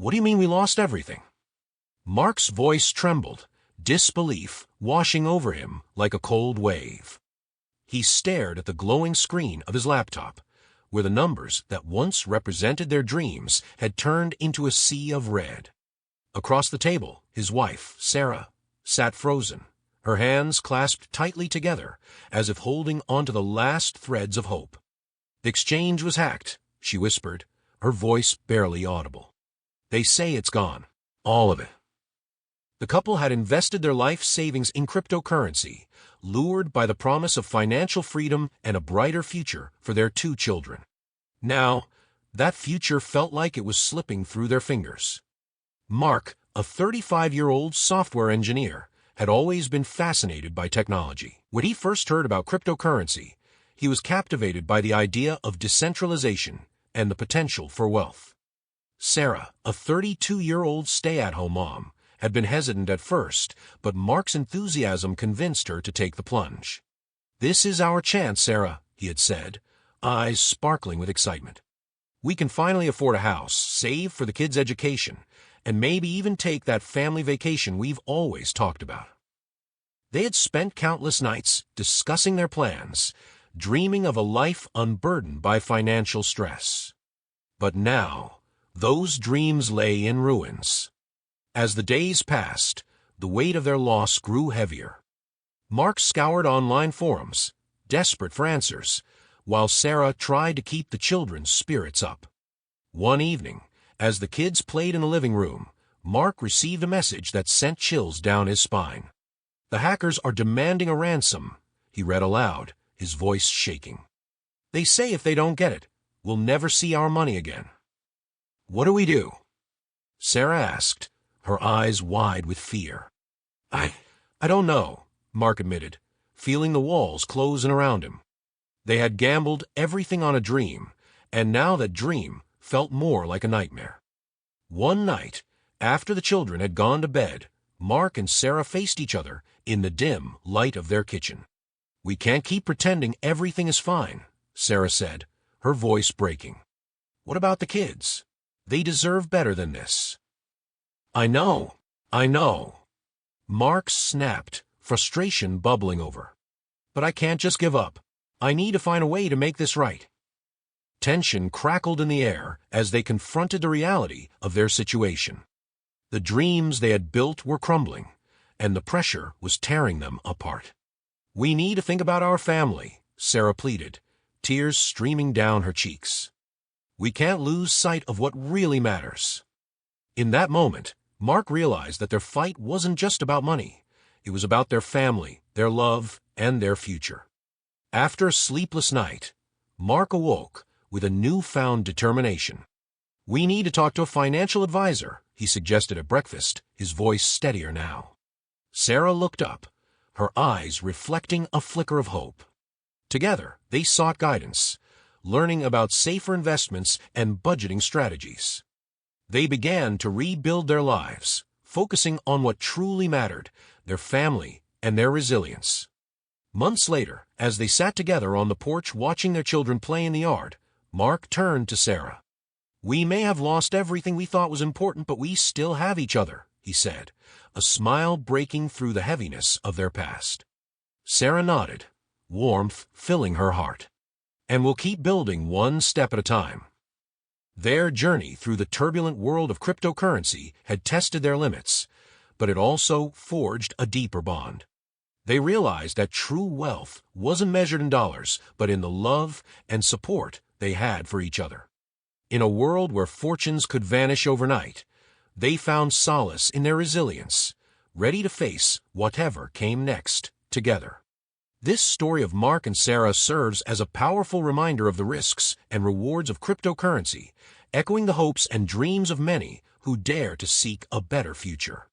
What do you mean we lost everything? Mark's voice trembled, disbelief washing over him like a cold wave. He stared at the glowing screen of his laptop, where the numbers that once represented their dreams had turned into a sea of red. Across the table, his wife, Sarah, sat frozen, her hands clasped tightly together, as if holding onto the last threads of hope. "The exchange was hacked," she whispered, her voice barely audible. "They say it's gone. All of it." The couple had invested their life savings in cryptocurrency, lured by the promise of financial freedom and a brighter future for their 2 children. Now, that future felt like it was slipping through their fingers. Mark, a 35-year-old software engineer, had always been fascinated by technology. When he first heard about cryptocurrency, he was captivated by the idea of decentralization and the potential for wealth. Sarah, a 32-year-old stay-at-home mom, had been hesitant at first, but Mark's enthusiasm convinced her to take the plunge. "This is our chance, Sarah," he had said, eyes sparkling with excitement. "We can finally afford a house, save for the kids' education, and maybe even take that family vacation we've always talked about." They had spent countless nights discussing their plans, dreaming of a life unburdened by financial stress. But now, those dreams lay in ruins. As the days passed, the weight of their loss grew heavier. Mark scoured online forums, desperate for answers, while Sarah tried to keep the children's spirits up. One evening, as the kids played in the living room, Mark received a message that sent chills down his spine. "The hackers are demanding a ransom," he read aloud, his voice shaking. "They say if they don't get it, we'll never see our money again." "What do we do?" Sarah asked, her eyes wide with fear. I don't know," Mark admitted, feeling the walls closing around him. They had gambled everything on a dream, and now that dream felt more like a nightmare. One night, after the children had gone to bed, Mark and Sarah faced each other in the dim light of their kitchen. "We can't keep pretending everything is fine," Sarah said, her voice breaking. "What about the kids? They deserve better than this." I know. Mark snapped, frustration bubbling over. "But I can't just give up. I need to find a way to make this right." Tension crackled in the air as they confronted the reality of their situation. The dreams they had built were crumbling, and the pressure was tearing them apart. "We need to think about our family," Sarah pleaded, tears streaming down her cheeks. "We can't lose sight of what really matters." In that moment, Mark realized that their fight wasn't just about money. It was about their family, their love, and their future. After a sleepless night, Mark awoke with a newfound determination. "We need to talk to a financial advisor," he suggested at breakfast, his voice steadier now. Sarah looked up, her eyes reflecting a flicker of hope. Together, they sought guidance, learning about safer investments and budgeting strategies. They began to rebuild their lives, focusing on what truly mattered, their family and their resilience. Months later, as they sat together on the porch watching their children play in the yard, Mark turned to Sarah. "We may have lost everything we thought was important, but we still have each other," he said, a smile breaking through the heaviness of their past. Sarah nodded, warmth filling her heart. "And we'll keep building one step at a time." Their journey through the turbulent world of cryptocurrency had tested their limits, but it also forged a deeper bond. They realized that true wealth wasn't measured in dollars, but in the love and support they had for each other. In a world where fortunes could vanish overnight, they found solace in their resilience, ready to face whatever came next together. This story of Mark and Sarah serves as a powerful reminder of the risks and rewards of cryptocurrency, echoing the hopes and dreams of many who dare to seek a better future.